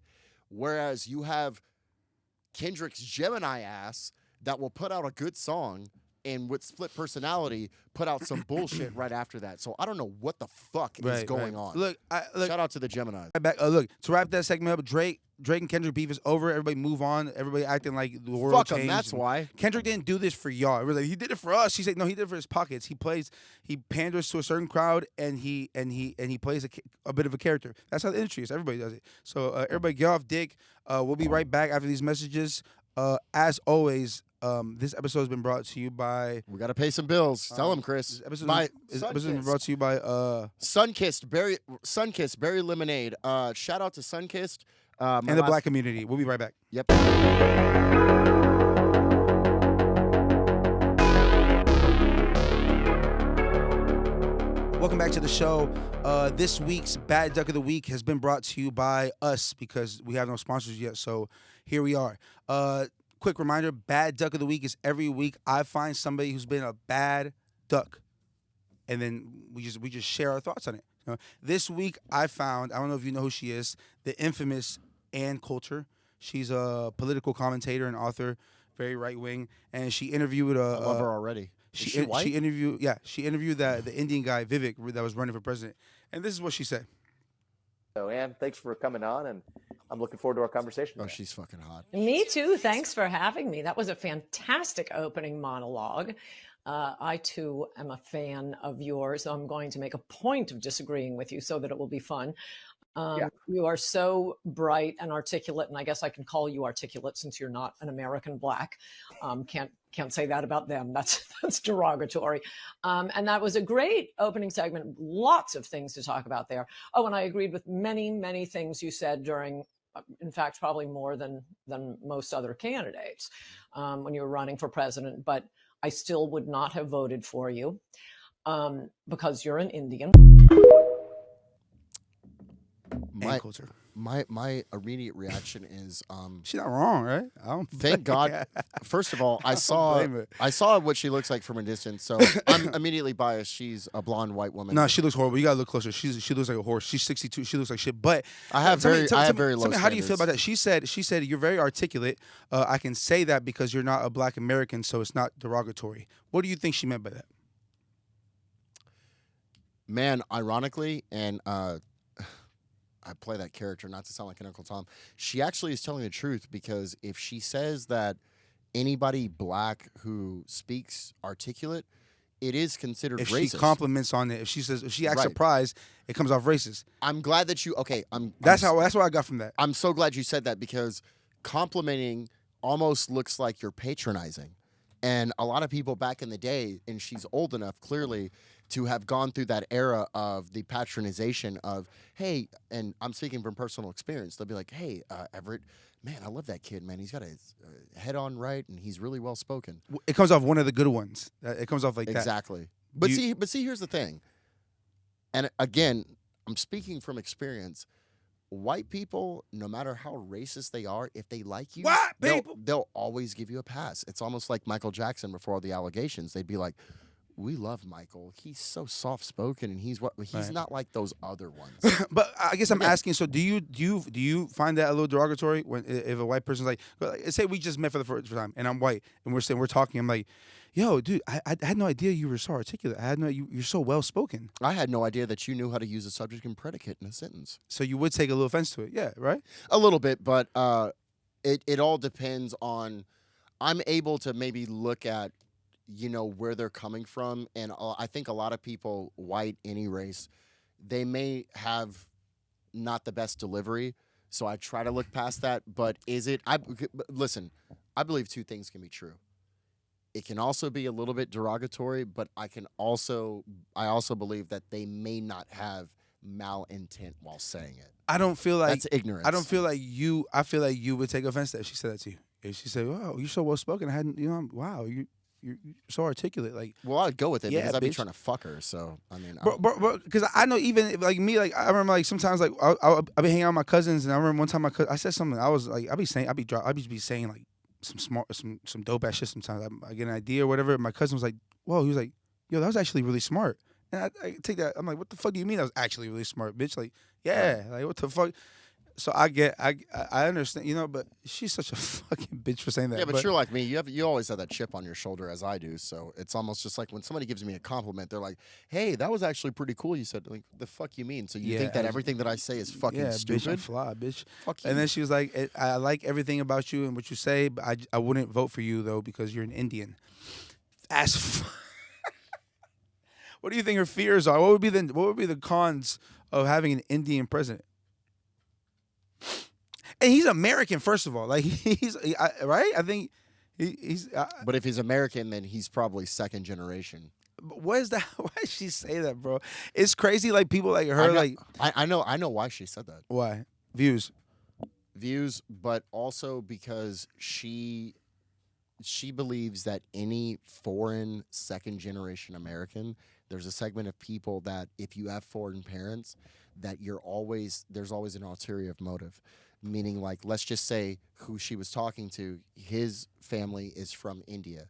[SPEAKER 2] Whereas you have Kendrick's Gemini ass that will put out a good song and with split personality put out some bullshit right after that. So I don't know what the fuck is going on.
[SPEAKER 1] Look,
[SPEAKER 2] Shout out to the Gemini.
[SPEAKER 1] back. Look, to wrap that segment up, Drake and Kendrick beef is over. Everybody move on. Everybody acting like the world
[SPEAKER 2] Fuck
[SPEAKER 1] changed.
[SPEAKER 2] him, that's why.
[SPEAKER 1] Kendrick didn't do this for y'all. It was like, he did it for us. He said no, he did it for his pockets. He panders to a certain crowd, and he plays a bit of a character. That's how the industry is. Everybody does it. So everybody get off dick. We'll be right back after these messages. As always, This episode has been brought to you by.
[SPEAKER 2] We got to pay some bills. Tell him, Chris.
[SPEAKER 1] This episode,
[SPEAKER 2] By
[SPEAKER 1] this episode has been
[SPEAKER 2] Sunkist.
[SPEAKER 1] brought to you by
[SPEAKER 2] Sunkist Berry Lemonade. Shout out to Sunkist.
[SPEAKER 1] and the black community. We'll be right back.
[SPEAKER 2] Yep.
[SPEAKER 1] Welcome back to the show. This week's Bad Duck of the Week has been brought to you by us because we have no sponsors yet. So here we are. Quick reminder: Bad Duck of the Week is every week I find somebody who's been a bad duck, and then we just share our thoughts on it. You know, this week I found, I don't know if you know who she is, the infamous Ann Coulter. She's a political commentator and author, very right wing, and she interviewed
[SPEAKER 2] I love her already. Is she white?
[SPEAKER 1] She interviewed the Indian guy Vivek that was running for president, and this is what she said.
[SPEAKER 3] So, Ann, thanks for coming on, and I'm looking forward to our conversation.
[SPEAKER 2] Oh,
[SPEAKER 3] today.
[SPEAKER 2] she's fucking hot.
[SPEAKER 4] Me too. Thanks for having me. That was a fantastic opening monologue. I too am a fan of yours, so I'm going to make a point of disagreeing with you so that it will be fun. You are so bright and articulate, and I guess I can call you articulate since you're not an American black. Can't say that about them. That's derogatory. And that was a great opening segment. Lots of things to talk about there. Oh, and I agreed with many, many things you said during, in fact, probably more than most other candidates when you were running for president. But I still would not have voted for you because you're an Indian.
[SPEAKER 2] My immediate reaction is
[SPEAKER 1] She's not wrong, right? I don't
[SPEAKER 2] thank God. First of all, I saw what she looks like from a distance, so I'm immediately biased. She's a blonde white woman.
[SPEAKER 1] No, she looks horrible. You gotta look closer. She looks like a horse. She's 62. She looks like shit. But
[SPEAKER 2] I have very low
[SPEAKER 1] How do you feel
[SPEAKER 2] standards.
[SPEAKER 1] about that? She said you're very articulate. I can say that because you're not a black American, so it's not derogatory. What do you think she meant by that?
[SPEAKER 2] Man, ironically, and I play that character not to sound like an Uncle Tom. She actually is telling the truth because if she says that anybody black who speaks articulate, it is considered
[SPEAKER 1] If
[SPEAKER 2] racist.
[SPEAKER 1] she compliments on it, if she acts
[SPEAKER 2] Right.
[SPEAKER 1] surprised, it comes off racist.
[SPEAKER 2] I'm glad that you. Okay,
[SPEAKER 1] That's what I got from that.
[SPEAKER 2] I'm so glad you said that because complimenting almost looks like you're patronizing. And a lot of people back in the day, and she's old enough clearly to have gone through that era of the patronization of, hey, and I'm speaking from personal experience. They'll be like, hey, Everett, man, I love that kid, man. He's got his head on right, and he's really well spoken.
[SPEAKER 1] It comes off one of the good ones. It comes off like that.
[SPEAKER 2] Exactly. But see, here's the thing. And again, I'm speaking from experience. White people, no matter how racist they are, if they like you, they'll always give you a pass. It's almost like Michael Jackson before all the allegations. They'd be like, we love Michael. He's so soft-spoken, and he's
[SPEAKER 1] Right.
[SPEAKER 2] not like those other ones.
[SPEAKER 1] But I guess I'm asking. So, do you find that a little derogatory when if a white person's like, say we just met for the first time, and I'm white, and we're talking, I'm like, yo, dude, I had no idea you were so articulate. I had no, you're so well spoken.
[SPEAKER 2] I had no idea that you knew how to use a subject and predicate in a sentence.
[SPEAKER 1] So you would take a little offense to it, yeah, right?
[SPEAKER 2] A little bit, but it all depends on. I'm able to maybe look at, where they're coming from, and I think a lot of people, white, any race, they may have not the best delivery. So I try to look past that. But listen, I believe two things can be true. It can also be a little bit derogatory, but I also believe that they may not have malintent while saying it.
[SPEAKER 1] I don't feel like
[SPEAKER 2] That's ignorance.
[SPEAKER 1] I don't feel like you. I feel like you would take offense to that if she said that to you. If she said, "Wow, you're so well spoken," I hadn't. Wow, you're so articulate. Like,
[SPEAKER 2] Well, I'd go with it
[SPEAKER 1] Yeah,
[SPEAKER 2] because I'd be
[SPEAKER 1] bitch.
[SPEAKER 2] trying to fuck her. So I mean,
[SPEAKER 1] because I know even like me, like I remember like sometimes like I'll be hanging out with my cousins, and I remember one time I said something. I was like, I'd be saying like some dope ass shit. Sometimes I get an idea or whatever. My cousin was like, "Whoa," he was like, "Yo, that was actually really smart." And I take that. I'm like, "What the fuck do you mean that was actually really smart, bitch?" Like, yeah, like what the fuck. So I understand, but she's such a fucking bitch for saying that.
[SPEAKER 2] yeah, but you're like me. You always have that chip on your shoulder, as I do. So it's almost just like when somebody gives me a compliment, they're like, "Hey, that was actually pretty cool." You said, like, the fuck you mean? So you think that everything that I say is fucking
[SPEAKER 1] yeah,
[SPEAKER 2] stupid?
[SPEAKER 1] bitch, I'm fly, bitch.
[SPEAKER 2] Fuck you.
[SPEAKER 1] And then she was like, "I like everything about you and what you say, but I wouldn't vote for you though because you're an Indian." What do you think her fears are? What would be the cons of having an Indian president? And he's American, first of all. Like right? I think He's.
[SPEAKER 2] But if he's American, then he's probably second generation.
[SPEAKER 1] What is that? Why did she say that, bro? It's crazy. Like people like her.
[SPEAKER 2] I know,
[SPEAKER 1] Like
[SPEAKER 2] I know why she said that.
[SPEAKER 1] why views?
[SPEAKER 2] Views, but also because she believes that any foreign second generation American, there's a segment of people that if you have foreign parents, that there's always an ulterior motive. Meaning, like, let's just say who she was talking to, his family is from India.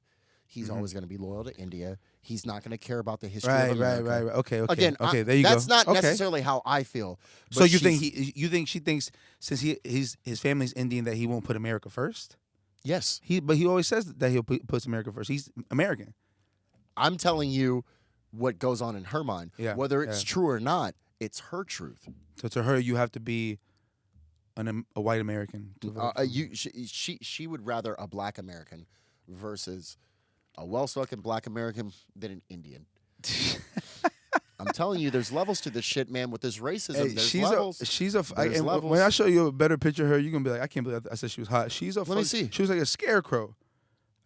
[SPEAKER 2] He's always going to be loyal to India. He's not going to care about the history
[SPEAKER 1] Right,
[SPEAKER 2] of America.
[SPEAKER 1] right. Okay.
[SPEAKER 2] Again,
[SPEAKER 1] okay. There you go.
[SPEAKER 2] that's not
[SPEAKER 1] Okay.
[SPEAKER 2] necessarily how I feel.
[SPEAKER 1] So
[SPEAKER 2] but
[SPEAKER 1] you think
[SPEAKER 2] she's-
[SPEAKER 1] she thinks since his family's Indian that he won't put America first?
[SPEAKER 2] Yes.
[SPEAKER 1] But he always says that he'll puts America first. He's American.
[SPEAKER 2] I'm telling you what goes on in her mind.
[SPEAKER 1] Yeah,
[SPEAKER 2] Whether it's true or not, it's her truth.
[SPEAKER 1] So to her, you have to be a white American. To vote for him.
[SPEAKER 2] She would rather a black American versus a well-spoken black American than an Indian. I'm telling you, there's levels to this shit, man. With this racism,
[SPEAKER 1] Hey,
[SPEAKER 2] there's
[SPEAKER 1] she's
[SPEAKER 2] levels.
[SPEAKER 1] and when
[SPEAKER 2] levels.
[SPEAKER 1] I show you a better picture of her, you're gonna be like, I can't believe I said she was hot. She's a.
[SPEAKER 2] Let me see.
[SPEAKER 1] She was like a scarecrow.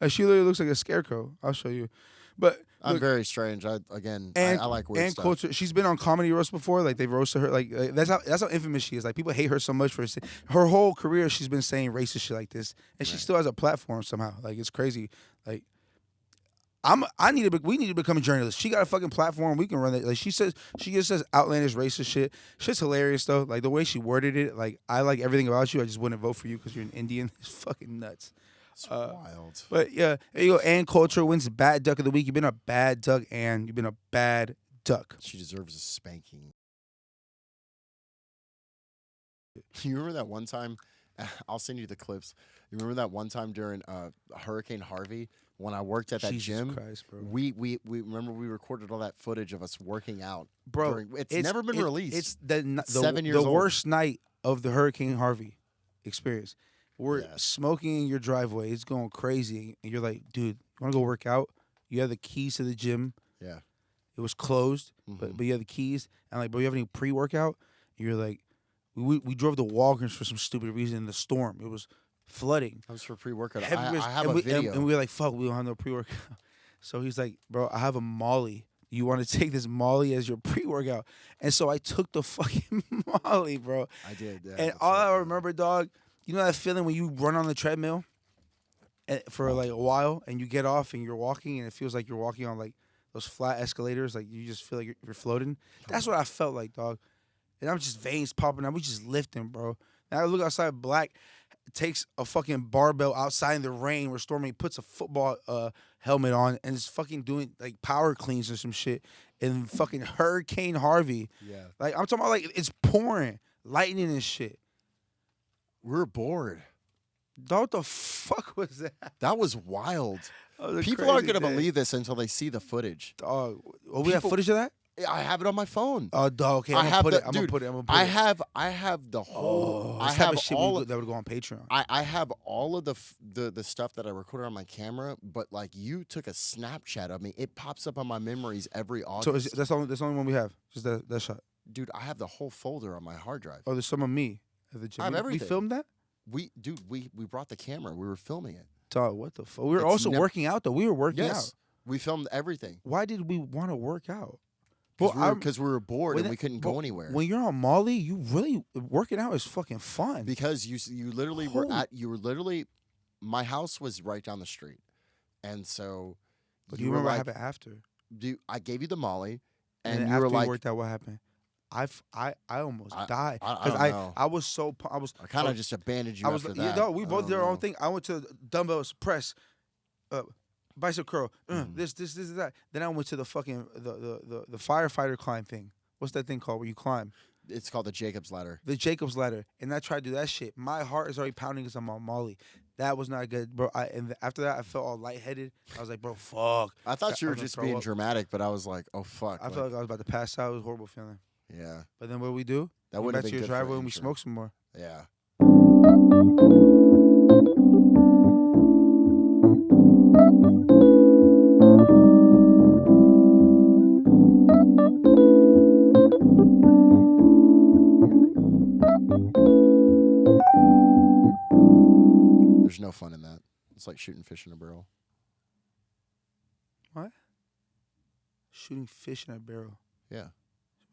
[SPEAKER 1] Like, she literally looks like a scarecrow. I'll show you. But
[SPEAKER 2] I'm
[SPEAKER 1] look,
[SPEAKER 2] very strange. I like weird
[SPEAKER 1] and
[SPEAKER 2] stuff.
[SPEAKER 1] culture. She's been on comedy roast before. Like they've roasted her. Like that's how infamous she is. Like people hate her so much for her whole career. She's been saying racist shit like this, and she still has a platform somehow. Like it's crazy. Like we need to become a journalist. She got a fucking platform. We can run it. Like she just says outlandish racist shit. Shit's hilarious though. Like the way she worded it. Like I like everything about you. I just wouldn't vote for you because you're an Indian. It's fucking nuts.
[SPEAKER 2] It's wild.
[SPEAKER 1] But yeah, there you go. Ann Coulter wins Bad Duck of the Week. You've been a bad duck, Ann. You've been a bad duck.
[SPEAKER 2] She deserves a spanking. You remember that one time? I'll send you the clips. You remember that one time during Hurricane Harvey when I worked at that
[SPEAKER 1] Jesus
[SPEAKER 2] gym?
[SPEAKER 1] Christ, bro.
[SPEAKER 2] We remember we recorded all that footage of us working out.
[SPEAKER 1] Bro,
[SPEAKER 2] it's never been released.
[SPEAKER 1] It's the
[SPEAKER 2] 7 years
[SPEAKER 1] the
[SPEAKER 2] old.
[SPEAKER 1] worst night of the Hurricane Harvey experience. We're
[SPEAKER 2] Yeah.
[SPEAKER 1] smoking in your driveway. It's going crazy, and you're like, dude, you want to go work out? You have the keys to the gym.
[SPEAKER 2] Yeah.
[SPEAKER 1] It was closed,
[SPEAKER 2] Mm-hmm.
[SPEAKER 1] but you have the keys. And like, bro, you have any pre-workout? And you're like, we drove to Walgreens for some stupid reason in the storm. It was flooding.
[SPEAKER 2] That was for pre-workout.
[SPEAKER 1] Heavy
[SPEAKER 2] I
[SPEAKER 1] risk.
[SPEAKER 2] have
[SPEAKER 1] and
[SPEAKER 2] a video.
[SPEAKER 1] And we were like, fuck, we don't have no pre-workout. So he's like, bro, I have a Molly. You want to take this Molly as your pre-workout? And so I took the fucking Molly, bro.
[SPEAKER 2] I did. Yeah,
[SPEAKER 1] And
[SPEAKER 2] that's
[SPEAKER 1] all
[SPEAKER 2] right.
[SPEAKER 1] I remember, dog, you know that feeling when you run on the treadmill for like a while and you get off and you're walking and it feels like you're walking on like those flat escalators, like you just feel like you're floating? That's what I felt like, dog. And I'm just veins popping out. We just lifting, bro. Now I look outside, Black takes a fucking barbell outside in the rain where Stormy puts a football helmet on and is fucking doing like power cleans or some shit in fucking Hurricane Harvey.
[SPEAKER 2] Yeah.
[SPEAKER 1] Like I'm talking about like it's pouring, lightning and shit.
[SPEAKER 2] We're bored.
[SPEAKER 1] Dog, what the fuck was that?
[SPEAKER 2] That was wild.
[SPEAKER 1] That was a
[SPEAKER 2] People aren't
[SPEAKER 1] crazy
[SPEAKER 2] going to
[SPEAKER 1] day.
[SPEAKER 2] believe this until they see the footage.
[SPEAKER 1] Dog, we have
[SPEAKER 2] People-
[SPEAKER 1] footage of that?
[SPEAKER 2] I have it on my phone.
[SPEAKER 1] Oh, dog. Okay,
[SPEAKER 2] I
[SPEAKER 1] I'm
[SPEAKER 2] have
[SPEAKER 1] gonna put
[SPEAKER 2] the,
[SPEAKER 1] it. I'm gonna
[SPEAKER 2] dude,
[SPEAKER 1] put it. I'm gonna put
[SPEAKER 2] I
[SPEAKER 1] it.
[SPEAKER 2] have the whole.
[SPEAKER 1] Oh,
[SPEAKER 2] I
[SPEAKER 1] this type
[SPEAKER 2] have
[SPEAKER 1] of shit
[SPEAKER 2] all.
[SPEAKER 1] that would go on Patreon.
[SPEAKER 2] I have all of the stuff that I recorded on my camera, but like you took a Snapchat of me. It pops up on my memories every August.
[SPEAKER 1] So that's the only one we have. Just that shot.
[SPEAKER 2] Dude, I have the whole folder on my hard drive.
[SPEAKER 1] Oh, there's some of me at the gym.
[SPEAKER 2] I have
[SPEAKER 1] We
[SPEAKER 2] everything.
[SPEAKER 1] filmed that.
[SPEAKER 2] We brought the camera. We were filming it.
[SPEAKER 1] Dog, what the fuck? We were
[SPEAKER 2] It's
[SPEAKER 1] also
[SPEAKER 2] nev-
[SPEAKER 1] working out though. We were working
[SPEAKER 2] Yes,
[SPEAKER 1] out.
[SPEAKER 2] we filmed everything
[SPEAKER 1] Why did we want to work out?
[SPEAKER 2] because we were bored
[SPEAKER 1] when
[SPEAKER 2] and
[SPEAKER 1] it-
[SPEAKER 2] we couldn't
[SPEAKER 1] but
[SPEAKER 2] go anywhere.
[SPEAKER 1] When you're on Molly, you really working out is fucking fun.
[SPEAKER 2] Because you literally were literally, my house was right down the street, and so
[SPEAKER 1] But do
[SPEAKER 2] you
[SPEAKER 1] you
[SPEAKER 2] were
[SPEAKER 1] remember
[SPEAKER 2] like,
[SPEAKER 1] what happened after?
[SPEAKER 2] I gave you the Molly,
[SPEAKER 1] And
[SPEAKER 2] and
[SPEAKER 1] then
[SPEAKER 2] you
[SPEAKER 1] after
[SPEAKER 2] were
[SPEAKER 1] we
[SPEAKER 2] like,
[SPEAKER 1] worked out, what happened? I almost
[SPEAKER 2] I-
[SPEAKER 1] died
[SPEAKER 2] I
[SPEAKER 1] because
[SPEAKER 2] don't know.
[SPEAKER 1] I was so I was
[SPEAKER 2] I kind of just abandoned you
[SPEAKER 1] I was
[SPEAKER 2] after
[SPEAKER 1] yeah,
[SPEAKER 2] that.
[SPEAKER 1] no, we
[SPEAKER 2] I
[SPEAKER 1] both
[SPEAKER 2] don't
[SPEAKER 1] did our own
[SPEAKER 2] know.
[SPEAKER 1] thing. I went to dumbbells, press, bicep curl,
[SPEAKER 2] Mm-hmm.
[SPEAKER 1] this, that. Then I went to the fucking the firefighter climb thing. What's that thing called where you climb?
[SPEAKER 2] It's called the Jacob's Ladder.
[SPEAKER 1] The Jacob's ladder. And I tried to do that shit. My heart is already pounding because I'm on Molly. That was not good, bro. And after that, I felt all lightheaded. I was like, bro, fuck.
[SPEAKER 2] I thought you
[SPEAKER 1] I
[SPEAKER 2] were
[SPEAKER 1] was gonna
[SPEAKER 2] just
[SPEAKER 1] throw
[SPEAKER 2] being
[SPEAKER 1] up.
[SPEAKER 2] dramatic, but I was like, oh fuck.
[SPEAKER 1] I felt like I was about to pass out. It was a horrible feeling.
[SPEAKER 2] yeah,
[SPEAKER 1] But then what we do?
[SPEAKER 2] that
[SPEAKER 1] We
[SPEAKER 2] would
[SPEAKER 1] went
[SPEAKER 2] have
[SPEAKER 1] back
[SPEAKER 2] been
[SPEAKER 1] to your
[SPEAKER 2] good for
[SPEAKER 1] driveway and we
[SPEAKER 2] intro.
[SPEAKER 1] smoked some more.
[SPEAKER 2] Yeah. There's no fun in that. It's like shooting fish in a barrel.
[SPEAKER 1] What? Shooting fish in a barrel.
[SPEAKER 2] Yeah.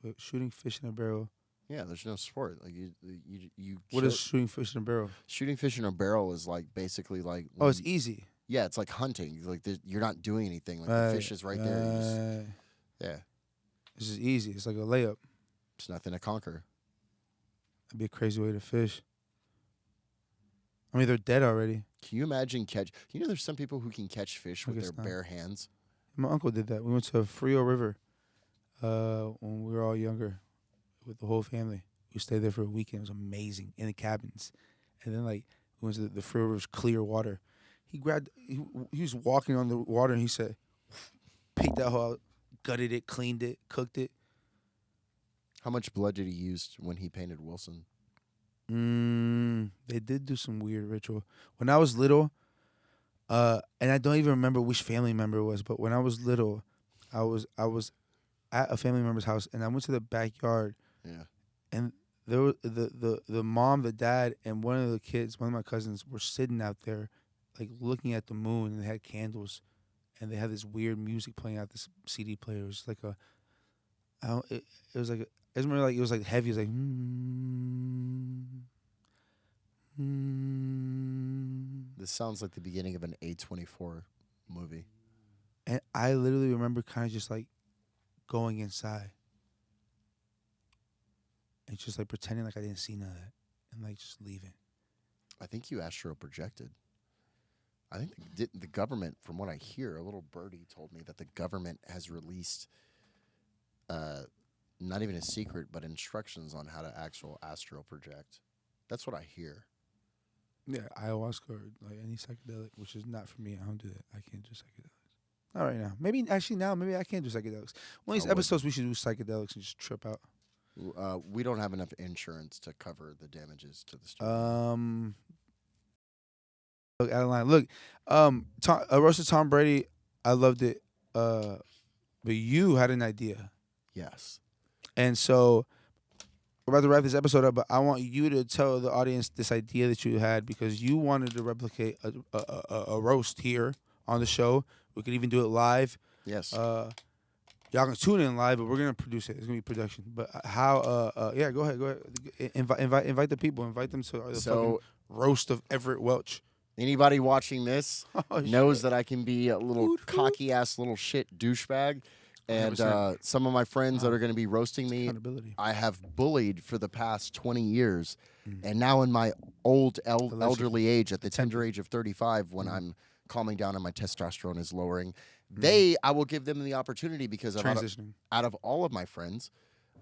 [SPEAKER 1] Wait, shooting fish in a barrel.
[SPEAKER 2] Yeah, there's no sport. Like you
[SPEAKER 1] What
[SPEAKER 2] kill-
[SPEAKER 1] is shooting fish in a barrel?
[SPEAKER 2] shooting fish in a barrel is like basically like
[SPEAKER 1] Oh, it's
[SPEAKER 2] when-
[SPEAKER 1] easy.
[SPEAKER 2] yeah, it's like hunting. Like you're not doing anything. Like
[SPEAKER 1] Right,
[SPEAKER 2] the fish is right there. You just,
[SPEAKER 1] right.
[SPEAKER 2] yeah,
[SPEAKER 1] This is easy. It's like a layup.
[SPEAKER 2] it's nothing to conquer.
[SPEAKER 1] That'd be a crazy way to fish. I mean, they're dead already.
[SPEAKER 2] Can you imagine catch? You know, there's some people who can catch fish
[SPEAKER 1] I
[SPEAKER 2] with
[SPEAKER 1] guess
[SPEAKER 2] their
[SPEAKER 1] not.
[SPEAKER 2] bare hands.
[SPEAKER 1] My uncle did that. We went to Frio River when we were all younger with the whole family. We stayed there for a weekend. It was amazing in the cabins. And then, like, we went to the Frio River's clear water. He was walking on the water, and he said, picked that hole out, gutted it, cleaned it, cooked it.
[SPEAKER 2] How much blood did he use when he painted Wilson?
[SPEAKER 1] They did do some weird ritual. When I was little, and I don't even remember which family member it was, but when I was little, I was at a family member's house, and I went to the backyard,
[SPEAKER 2] Yeah.
[SPEAKER 1] and there was the mom, the dad, and one of the kids, one of my cousins, were sitting out there, like looking at the moon, and they had candles, and they had this weird music playing out this CD player. It was like a, I don't, it was like I just remember like it was like heavy. It was like
[SPEAKER 2] This sounds like the beginning of an A24 movie.
[SPEAKER 1] and I literally remember kind of just like going inside and just like pretending like I didn't see none of that and like just leaving.
[SPEAKER 2] I think you astro projected. I think the government, from what I hear, a little birdie told me that the government has released, not even a secret, but instructions on how to actual astro project. That's what I hear.
[SPEAKER 1] Yeah, ayahuasca or like any psychedelic, which is not for me. I don't do that. I can't do psychedelics. Not right now. Maybe maybe I can do psychedelics. One of these
[SPEAKER 2] I would.
[SPEAKER 1] episodes we should do psychedelics and just trip out.
[SPEAKER 2] We don't have enough insurance to cover the damages to the studio.
[SPEAKER 1] Look, Adeline. Look, roasted Tom Brady. I loved it. But you had an idea,
[SPEAKER 2] Yes.
[SPEAKER 1] and so we're about to wrap this episode up. But I want you to tell the audience this idea that you had because you wanted to replicate a roast here on the show. We could even do it live.
[SPEAKER 2] Yes.
[SPEAKER 1] Y'all can tune in live, but we're gonna produce it. It's gonna be production. But how? Yeah, go ahead. Invite the people. Invite them to the fucking roast of Everett Welch.
[SPEAKER 2] Anybody watching this
[SPEAKER 1] Oh,
[SPEAKER 2] knows
[SPEAKER 1] shit.
[SPEAKER 2] that I can be a little
[SPEAKER 1] Hoot, hoot.
[SPEAKER 2] cocky ass little shit douchebag. And
[SPEAKER 1] 100%.
[SPEAKER 2] some of my friends that are going to be roasting me,
[SPEAKER 1] Accountability.
[SPEAKER 2] I have bullied for the past 20 years.
[SPEAKER 1] Mm.
[SPEAKER 2] And now in my old
[SPEAKER 1] Allegedly.
[SPEAKER 2] elderly age, at the tender age of 35, when
[SPEAKER 1] Mm.
[SPEAKER 2] I'm calming down and my testosterone is lowering,
[SPEAKER 1] Mm.
[SPEAKER 2] I will give them the opportunity because
[SPEAKER 1] Transitioning.
[SPEAKER 2] out of all of my friends,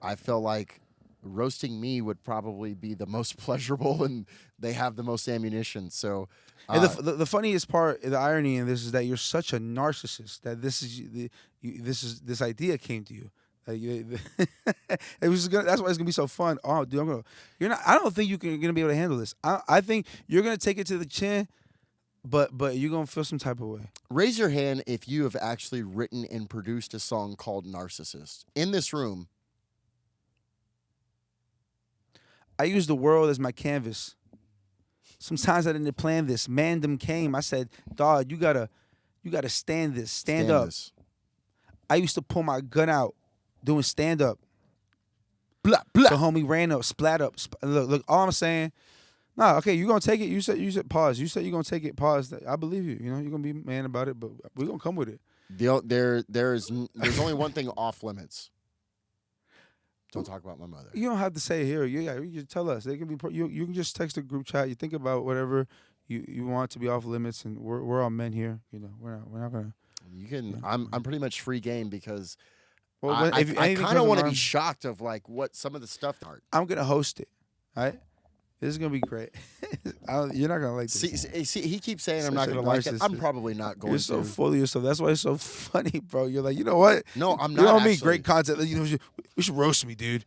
[SPEAKER 2] I feel like roasting me would probably be the most pleasurable and they have the most ammunition. So
[SPEAKER 1] And the funniest part, the irony in this is that you're such a narcissist that this idea came to you. That's why it's gonna be so fun. Oh, dude, I don't think you're gonna be able to handle this. I think you're gonna take it to the chin, but you're gonna feel some type of way.
[SPEAKER 2] raise your hand if you have actually written and produced a song called Narcissist. In this room,
[SPEAKER 1] I use the world as my canvas. Sometimes I didn't plan this. Mandem came. I said, "Dog, you gotta stand this. Stand up."
[SPEAKER 2] this.
[SPEAKER 1] I used to pull my gun out doing stand up.
[SPEAKER 2] Blah,
[SPEAKER 1] The
[SPEAKER 2] blah.
[SPEAKER 1] homie ran up, splat up. Look, all I'm saying, nah, okay, you gonna take it. You said pause. You said you're gonna take it, pause. I believe you. You know, you're gonna be man about it, but we're gonna come with it.
[SPEAKER 2] There's only one thing off limits. Don't talk about my mother.
[SPEAKER 1] You don't have to say it here. Yeah, you just tell us. They can be. You can just text the group chat. You think about whatever you want to be off limits, and we're all men here. You know, we're not gonna.
[SPEAKER 2] You can. I'm pretty much free game because
[SPEAKER 1] Well,
[SPEAKER 2] I
[SPEAKER 1] if anything
[SPEAKER 2] kind
[SPEAKER 1] comes
[SPEAKER 2] of want to
[SPEAKER 1] around,
[SPEAKER 2] be shocked of like what some of the stuff are.
[SPEAKER 1] I'm gonna host it. All right, this is gonna be great. You're not gonna like this.
[SPEAKER 2] See, he keeps saying I'm
[SPEAKER 1] Such
[SPEAKER 2] not
[SPEAKER 1] a
[SPEAKER 2] going to like it. I'm
[SPEAKER 1] narcissist.
[SPEAKER 2] probably not going
[SPEAKER 1] You're so
[SPEAKER 2] to.
[SPEAKER 1] full of yourself. That's why it's so funny, bro. You're like, you know what?
[SPEAKER 2] No, I'm
[SPEAKER 1] You
[SPEAKER 2] not.
[SPEAKER 1] know what I mean?
[SPEAKER 2] actually.
[SPEAKER 1] Great content. You know, we should roast me, dude.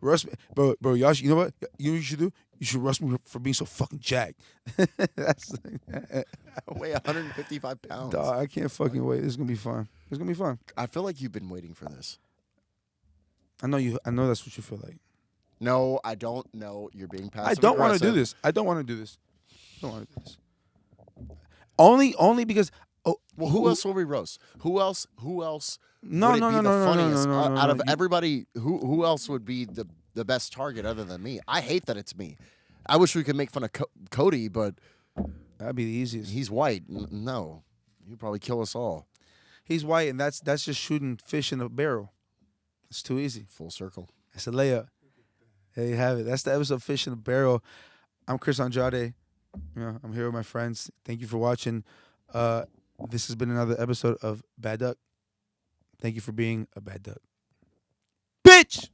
[SPEAKER 1] Roast me, bro. Y'all, you know what? You know what you should do? You should roast me for being so fucking jacked. That's
[SPEAKER 2] I weigh 155 pounds.
[SPEAKER 1] dog. I can't fucking wait. This is gonna be fun. It's gonna be fun.
[SPEAKER 2] I feel like you've been waiting for this.
[SPEAKER 1] I know you. I know that's what you feel like.
[SPEAKER 2] No, I don't know. You're being passive.
[SPEAKER 1] I don't want to do
[SPEAKER 2] aggressive.
[SPEAKER 1] this. I don't want to do this. I don't want to do this. Only because. Oh,
[SPEAKER 2] Well, who else will we roast? Who else?
[SPEAKER 1] No,
[SPEAKER 2] would it
[SPEAKER 1] no,
[SPEAKER 2] be
[SPEAKER 1] no,
[SPEAKER 2] the
[SPEAKER 1] no, no, no,
[SPEAKER 2] funniest
[SPEAKER 1] no, no,
[SPEAKER 2] out
[SPEAKER 1] no,
[SPEAKER 2] of
[SPEAKER 1] you-
[SPEAKER 2] everybody? Who else would be the best target other than me? I hate that it's me. I wish we could make fun of Cody, but
[SPEAKER 1] That'd be the easiest.
[SPEAKER 2] he's white. No, he'd probably kill us all.
[SPEAKER 1] He's white, and that's just shooting fish in a barrel. It's too easy.
[SPEAKER 2] Full circle.
[SPEAKER 1] It's a layup. There you have it. That's the episode of Fish in a Barrel. I'm Chris Andrade. I'm here with my friends. Thank you for watching. This has been another episode of Bad Duck. Thank you for being a bad duck. Bitch!